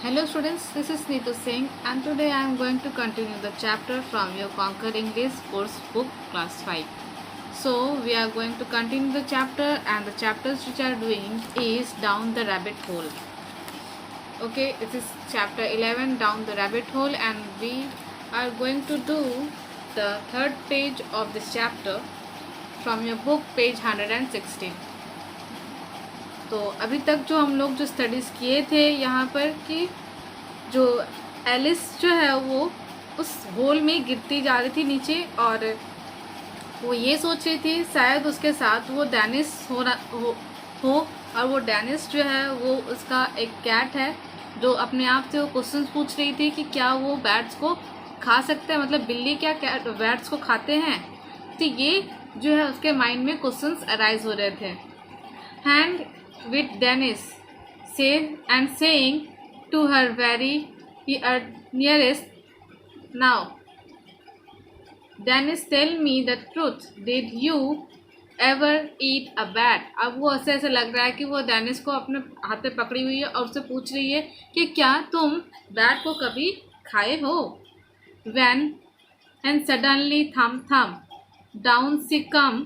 Hello students, this is Neetu Singh and today I am going to continue the chapter from your Conquer English course book class 5. So we are going to continue the chapter and the chapters which are doing is Down the Rabbit Hole. Okay, it is chapter 11 Down the Rabbit Hole and we are going to do the third page of this chapter from your book page 116. तो अभी तक जो हम लोग जो studies किए थे यहाँ पर कि जो एलिस जो है वो उस होल में गिरती जा रही थी नीचे और वो ये सोच रही थी शायद उसके साथ वो डेनिस हो और वो डेनिस जो है वो उसका एक कैट है जो अपने आप से वो क्वेश्चन पूछ रही थी कि क्या वो बैट्स को खा सकते हैं, मतलब बिल्ली क्या कैट बैट्स को खाते हैं। तो ये जो है उसके माइंड में क्वेश्चंस अराइज हो रहे थे। Hand with Dennis, saying to her very nearest, "Now, Dennis, tell me the truth. Did you ever eat a bat?" अब वो ऐसे लग रहा है कि वो डेनिस को अपने हाथ पे पकड़ी हुई है और उससे पूछ रही है कि क्या तुम बैट को कभी खाए हो। When and suddenly thump down she come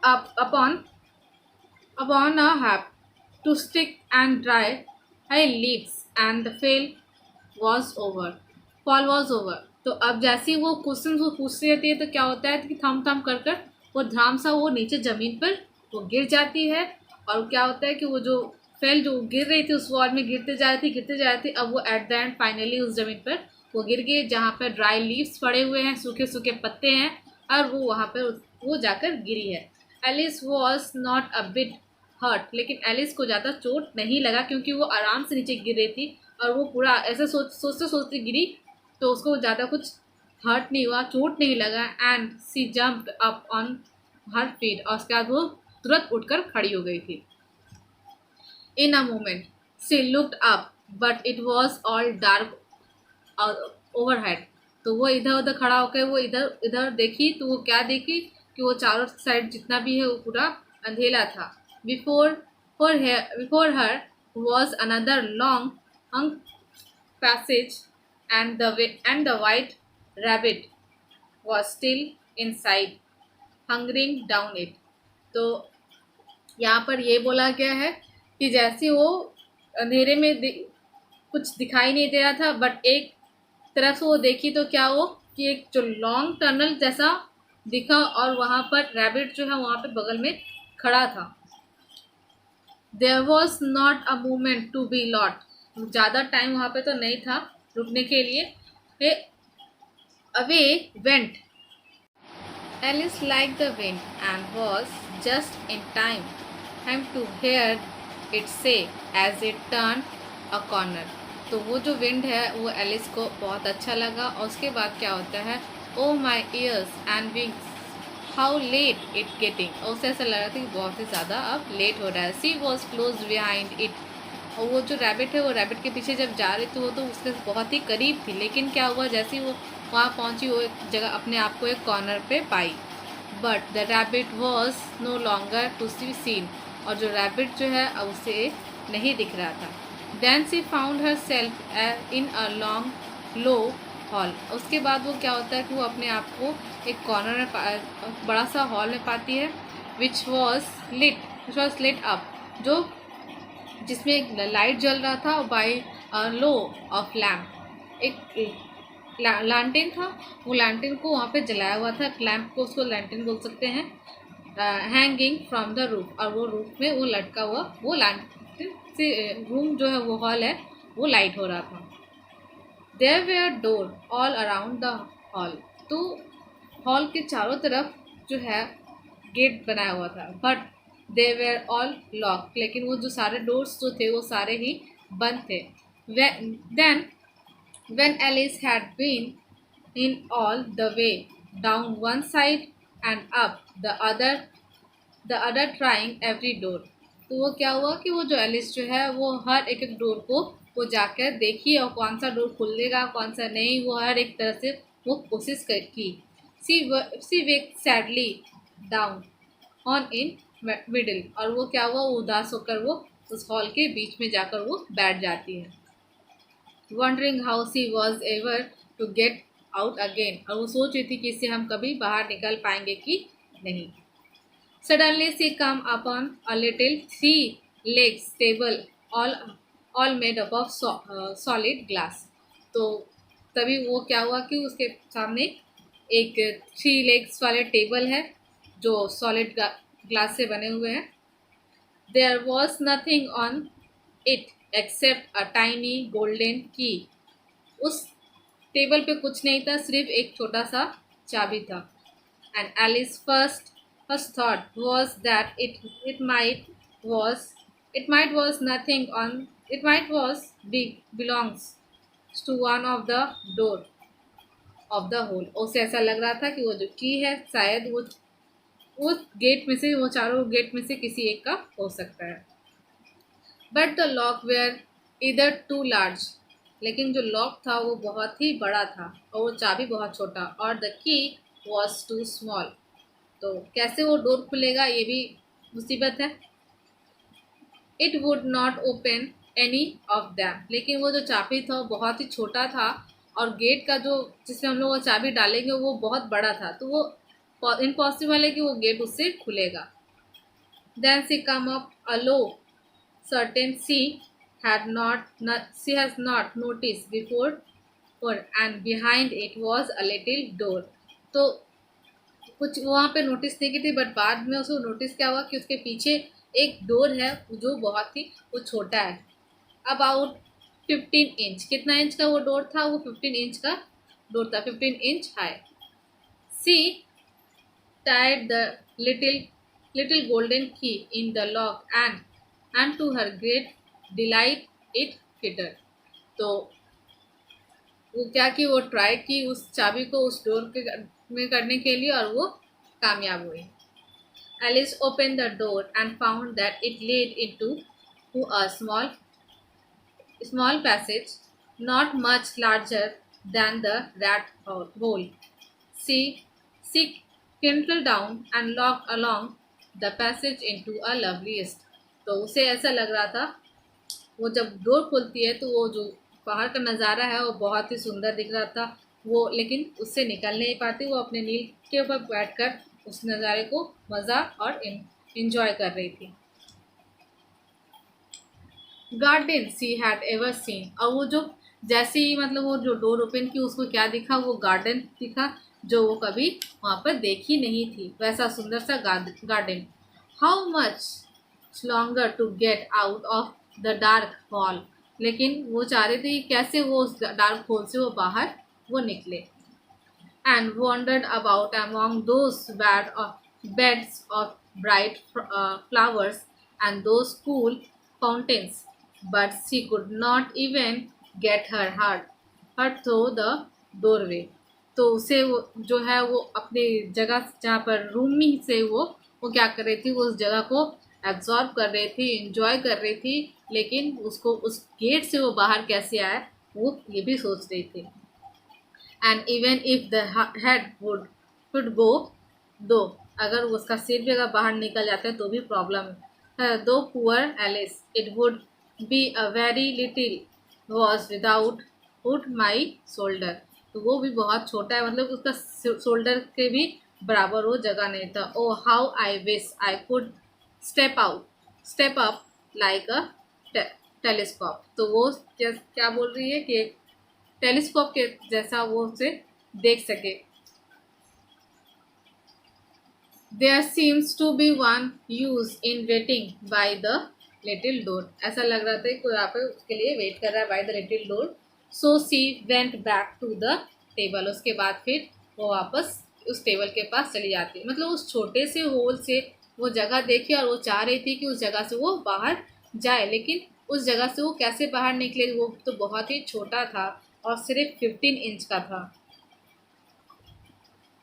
up upon a hap to stick and dry her leaves and the fall was over। तो अब जैसे ही वो क्वेश्चन वो पूछती रहती है तो क्या होता है कि थम थम कर कर वो धड़ाम सा वो नीचे ज़मीन पर वो गिर जाती है। और क्या होता है कि वो जो जो गिर रही थी उस वॉल में गिरते जा रही थी अब वो एट द एंड फाइनली उस ज़मीन पर वो गिर गई जहाँ पर ड्राई लीव्स पड़े हुए हैं, सूखे सूखे पत्ते हैं और वो वहाँ पर वो जाकर गिरी है। Alice was not a bit hurt, लेकिन एलिस को ज़्यादा चोट नहीं लगा क्योंकि वो आराम से नीचे गिर रही थी और वो पूरा ऐसे सोचते गिरी तो उसको ज़्यादा कुछ हर्ट नहीं हुआ, चोट नहीं लगा। And she jumped up on her feet, और उसके बाद वो तुरंत उठकर खड़ी हो गई थी। In a moment she looked up but it was all dark overhead. तो वो इधर उधर खड़ा होकर वो इधर इधर देखी तो वो क्या देखी कि वो चारों साइड जितना भी है वो पूरा अंधेला था। Before her was another long passage, and the white rabbit was still inside, hungering down it। तो यहाँ पर ये बोला गया है कि जैसे वो अंधेरे में कुछ दिखाई नहीं दे रहा था, बट एक तरफ से वो देखी तो क्या वो कि एक जो लॉन्ग टनल जैसा दिखा और वहाँ पर रैबिट जो है वहाँ पे बगल में खड़ा था। There was not a moment to be lost, ज़्यादा टाइम वहाँ पे तो नहीं था रुकने के लिए। Away went Alice like the wind and was just in time to hear it say as it turned a corner। तो वो जो विंड है वो एलिस को बहुत अच्छा लगा और उसके बाद क्या होता है, oh my ears and wings how late it getting, और उसे ऐसा लग रहा था कि बहुत ही ज़्यादा अब लेट हो रहा है। सी वॉज क्लोज बिहाइंड इट, और वो जो रैबिट है वो रैबिट के पीछे जब जा रही थी वो तो उसके बहुत ही करीब थी, लेकिन क्या हुआ जैसे ही वो वहाँ पहुँची वो एक जगह अपने आप को एक कॉर्नर पे पाई। But the rabbit was no longer to see seen, और जो रैबिट जो है अब उसे नहीं दिख रहा था। Then she found herself in a long low hall, उसके बाद वो क्या होता है कि वो अपने आप को एक कॉर्नर में बड़ा सा हॉल में पाती है। विच वॉज लिट अप, जो जिसमें एक लाइट जल रहा था और बाई लो ऑफ लैम्प, एक लैंटेन था, वो लैंटेन को वहाँ पे जलाया हुआ था, लैम्प को उसको लैंटेन बोल सकते हैं। हैंगिंग फ्रॉम द रूफ, और वो रूफ में वो लटका हुआ वो लैंटेन से रूम जो है वो हॉल है वो लाइट हो रहा था। There were door all around the hall, तो हॉल के चारों तरफ जो है गेट बनाया हुआ था, but they were all locked, लेकिन वो जो सारे डोर्स जो थे वो सारे ही बंद थे। Then when Alice had been in all the way down one side and up the other trying every door, तो वो क्या हुआ कि वो जो एलिस जो है वो हर एक एक डोर को वो जाकर देखी और कौन सा डोर खुलेगा कौन सा नहीं, वो हर एक तरह से वो कोशिश की। She wake sadly down on in middle, और वो क्या हुआ वो उदास होकर वो उस हॉल के बीच में जाकर वो बैठ जाती है। wondering how she was ever to get out again. और वो सोच रही थी कि इससे हम कभी बाहर निकल पाएंगे कि नहीं. Suddenly she come upon a little three-legged table, all made up of solid glass. तो तभी वो क्या हुआ कि उसके सामने एक थ्री लेग्स वाले टेबल है जो सॉलिड ग्लास से बने हुए हैं. There was nothing on it except a tiny golden key. उस टेबल पे कुछ नहीं था, सिर्फ एक छोटा सा चाबी था. And Alice's first thought was that it might was nothing on it might was big belongs to one of the door of the hole. उसे ऐसा लग रहा था कि वो जो की है शायद वो गेट में से, वो चारों गेट में से किसी एक का हो सकता है. बट द लॉक वेयर इधर टू लार्ज. लेकिन जो लॉक था वो बहुत ही बड़ा था और वो चाबी बहुत छोटा. और the key was to small. तो कैसे वो डोर खुलेगा, ये भी मुसीबत है. It would not open any of them. लेकिन वो जो चाबी था वो बहुत ही छोटा था और गेट का जो जिसमें हम लोग वो चाबी डालेंगे वो बहुत बड़ा था. तो वो इम्पॉसिबल है कि वो गेट उससे खुलेगा. Then she come up a low certain she has not noticed before and behind it was a little door. तो कुछ वहाँ पे नोटिस नहीं की थी, बट बाद में उसको नोटिस क्या हुआ कि उसके पीछे एक डोर है जो बहुत ही वो छोटा है. About 15 inch. कितना इंच का वो डोर था? वो 15 इंच का डोर था, 15 inch high. She tied the little golden key in the lock and to her great delight it fitted. तो वो क्या कि वो ट्राई की उस चाबी को उस डोर के में करने के लिए और वो कामयाब हुई. Alice opened the door and found that it led into a small passage, not much larger than the rat hole. She kindled down and walked along the passage into a loveliest. तो उसे ऐसा लग रहा था वो जब door खुलती है तो वो जो बाहर का नज़ारा है वो बहुत ही सुंदर दिख रहा था वो, लेकिन उससे निकल नहीं पाती. वो अपने नील के ऊपर बैठकर उस नज़ारे को मज़ा और इंजॉय कर रही थी. Garden she had ever seen. और वो जो जैसे ही मतलब वो जो डोर ओपन की उसको क्या दिखा? वो गार्डन दिखा जो वो कभी वहाँ पर देखी नहीं थी, वैसा सुंदर सा garden. How much longer to get out of the dark hall. लेकिन वो चाह रहे थे कि कैसे वो उस डार्क हॉल से वो बाहर वो निकले. And wandered about among those beds of bright flowers and those cool fountains, but she could not even get her heart through the doorway. तो उसे वो जो है वो अपनी जगह जहाँ पर रूमी से वो क्या कर रही थी, वो उस जगह को एब्जॉर्ब कर रही थी, इंजॉय कर रही थी, लेकिन उसको उस गेट से वो बाहर कैसे आए वो ये भी सोच रही थी. And even if the head would go, दो अगर उसका सिर भी अगर बाहर निकल जाता है तो भी प्रॉब्लम है. Though poor Alice it would be a very little was without would my shoulder. तो वो भी बहुत छोटा है, मतलब उसका शोल्डर के भी बराबर वो जगह नहीं था. Oh how I wish I could step up like a telescope. तो वो क्या बोल रही है कि टेलीस्कोप के जैसा वो उसे देख सके. There seems to be one use in waiting by the little door. ऐसा लग रहा था कि कोई यहाँ पे उसके लिए वेट कर रहा है by the little door. So she went back to the table. उसके बाद फिर वो वापस उस टेबल के पास चली जाती है. मतलब उस छोटे से होल से वो जगह देखी और वो चाह रही थी कि उस जगह से वो बाहर जाए, लेकिन उस जगह से वो कैसे बाहर निकले? वो तो बहुत ही छोटा था और सिर्फ 15 इंच का था.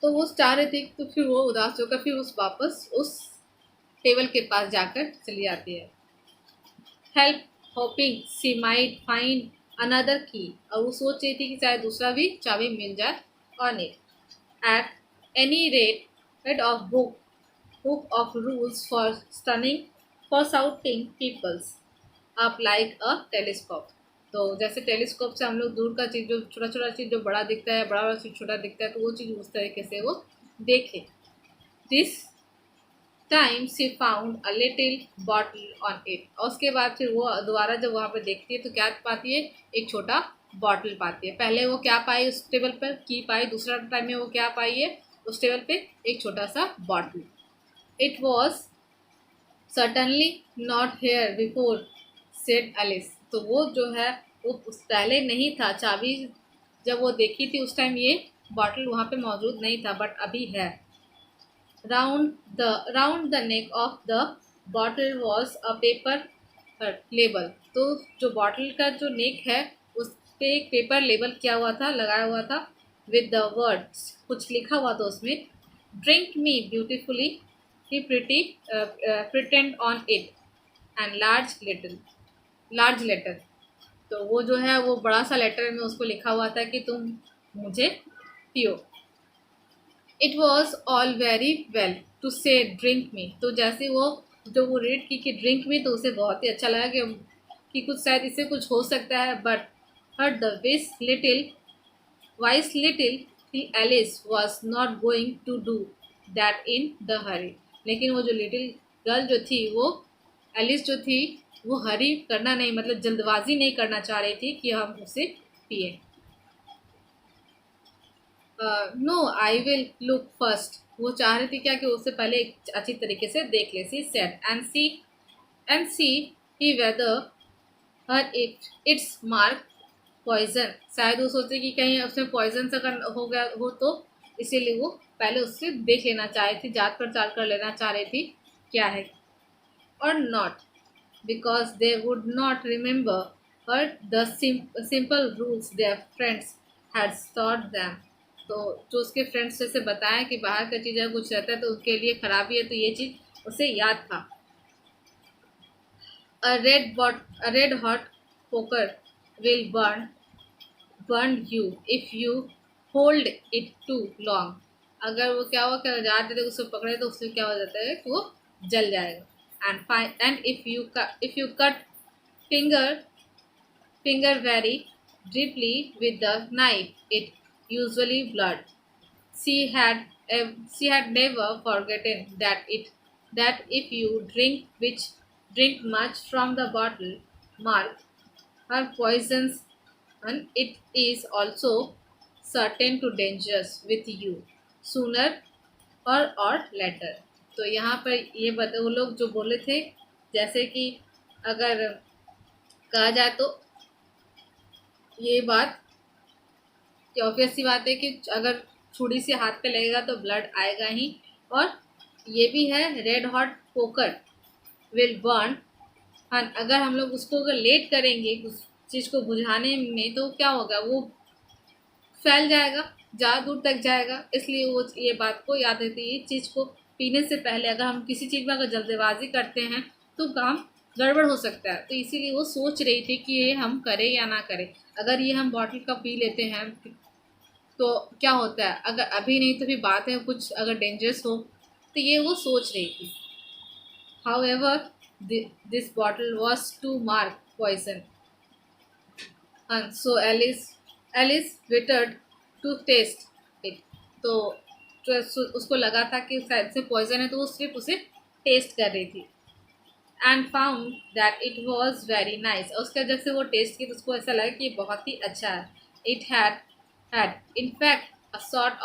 तो वो चाह रहे थे, तो फिर वो उदास होकर फिर वापस उस टेबल के पास जाकर चली जाती है. हेल्प होपिंग सी माइट फाइंड अनदर की. और वो सोच रही थी कि शायद दूसरा भी चाबी मिल जाए on it. At any rate of book of rules for shouting peoples up like a telescope. तो जैसे टेलीस्कोप से हम लोग दूर का चीज़, जो छोटा छोटा चीज़ जो बड़ा दिखता है, बड़ा बड़ा चीज़ छोटा दिखता है, तो वो चीज़ उस तरीके से वो देखे। This time she found a little bottle on it. और उसके बाद फिर वो दोबारा जब वहाँ पर देखती है तो क्या पाती है, एक छोटा बॉटल पाती है। पहले वो क्या पाई उस टेबल पर, की पाई। दूसरा टाइम में वो क्या पाई है उस टेबल पे, एक छोटा सा bottle. It was certainly not here before said Alice. तो वो जो है वो उस पहले नहीं था, चाबी जब वो देखी थी उस टाइम ये बॉटल वहाँ पे मौजूद नहीं था, बट अभी है। Round the neck of the bottle was a paper label. तो जो बॉटल का जो नेक है उस पे एक पेपर लेबल किया हुआ था, लगाया हुआ था, विद द वर्ड्स, कुछ लिखा हुआ था उसमें, drink me beautifully he pretty printed on it and large letter. तो वो जो है वो बड़ा सा लेटर में उसको लिखा हुआ था कि तुम मुझे पियो। It was all very well to say drink me. तो जैसे वो जो वो रीड की कि ड्रिंक मी, तो उसे बहुत ही अच्छा लगा कि कुछ शायद इससे कुछ हो सकता है। But her the wise little Alice was not going to do that in the hurry. लेकिन वो जो लिटिल गर्ल जो थी, वो एलिस जो थी, वो हरी करना नहीं, मतलब जल्दबाजी नहीं करना चाह रही थी कि हम उसे पिए। No I will look first. वो चाह रही थी क्या कि उससे पहले एक अच्छी तरीके से देख ले। She said and see he whether her it's mark poison. शायद वो सोचे कि कहीं उसमें पॉइजन सा हो गया हो, तो इसीलिए वो पहले उससे देख लेना चाह रही थी, जांच पड़ताल कर लेना चाह रही थी क्या है और not, because they would not remember her the simple rules their friends had taught them। तो जो उसके फ्रेंड्स जैसे बताया कि बाहर का चीज़ अगर कुछ रहता है तो उसके लिए खराबी है, तो ये चीज़ उसे याद था। A red hot poker will burn you if you hold it too long। अगर वो क्या हुआ, क्या ज़्यादा देर उसको पकड़े तो उससे क्या हो जाता है कि वो जल जाएगा। And if you cut finger finger very deeply with the knife, it usually blood। She had never forgotten that if you drink much from the bottle mark her poisons, and it is also certain to dangerous with you sooner or later। तो यहाँ पर ये वो लोग जो बोले थे, जैसे कि अगर कहा जाए तो ये बात कि ऑब्वियस सी बात है कि अगर छुरी से हाथ पे लगेगा तो ब्लड आएगा ही। और ये भी है red hot poker will burn. हाँ, अगर हम लोग उसको अगर लेट करेंगे उस चीज़ को बुझाने में तो क्या होगा, वो फैल जाएगा, ज़्यादा दूर तक जाएगा। इसलिए वो ये बात को याद रहती है, ये चीज़ को पीने से पहले अगर हम किसी चीज़ में अगर जल्दबाजी करते हैं तो काम गड़बड़ हो सकता है। तो इसीलिए वो सोच रही थी कि ये हम करें या ना करें। अगर ये हम बॉटल का पी लेते हैं तो क्या होता है, अगर अभी नहीं तो फिर बात है कुछ अगर डेंजरस हो, तो ये वो सोच रही थी। However, this bottle was to mark poison, and so Alice waited to taste it। तो उसको लगा था कि शायद से पॉइजन है, तो वो सिर्फ उसे टेस्ट कर रही थी। And found that it was very nice. उसका जब से वो टेस्ट की तो उसको ऐसा लगा कि ये बहुत ही अच्छा है। It had in fact a sort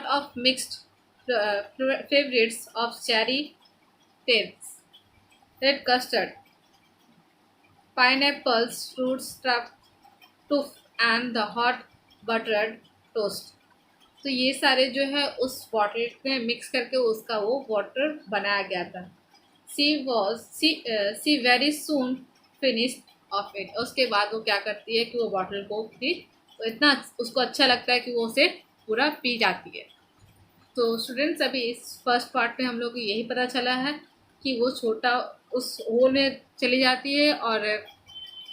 of mixed favorites of cherry tapes, red custard, pineapples, fruit stuffed tofu and the hot buttered toast। तो ये सारे जो है उस बॉटल में मिक्स करके उसका वो वाटर बनाया गया था। She very soon finished off it. उसके बाद वो क्या करती है कि वो बॉटल को फिर तो इतना उसको अच्छा लगता है कि वो उसे पूरा पी जाती है। तो स्टूडेंट्स, अभी इस फर्स्ट पार्ट में हम लोग को यही पता चला है कि वो छोटा उस होल में चली जाती है और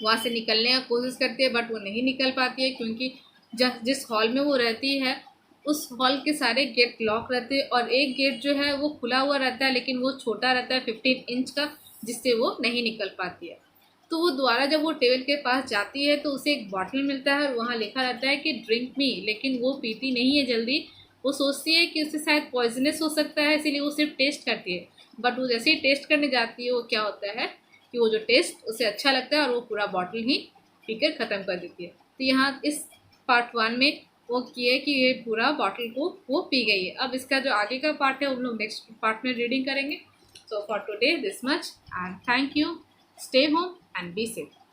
वहाँ से निकलने की कोशिश करती है, बट वो नहीं निकल पाती है क्योंकि जिस हॉल में वो रहती है उस हॉल के सारे गेट लॉक रहते हैं और एक गेट जो है वो खुला हुआ रहता है, लेकिन वो छोटा रहता है 15 इंच का, जिससे वो नहीं निकल पाती है। तो वो दोबारा जब वो टेबल के पास जाती है तो उसे एक बॉटल मिलता है और वहाँ लिखा रहता है कि ड्रिंक मी, लेकिन वो पीती नहीं है जल्दी। वो सोचती है कि उससे शायद पॉइजनस हो सकता है, इसीलिए वो सिर्फ टेस्ट करती है। बट वो जैसे ही टेस्ट करने जाती है वो क्या होता है कि वो जो टेस्ट उसे अच्छा लगता है और वो पूरा बॉटल ही पीकर ख़त्म कर देती है। तो यहाँ इस पार्ट 1 में वो किए कि ये पूरा बॉटल को वो पी गई है। अब इसका जो आगे का पार्ट है हम लोग नेक्स्ट पार्ट में रीडिंग करेंगे। So for today this much, and thank you. Stay home and be safe.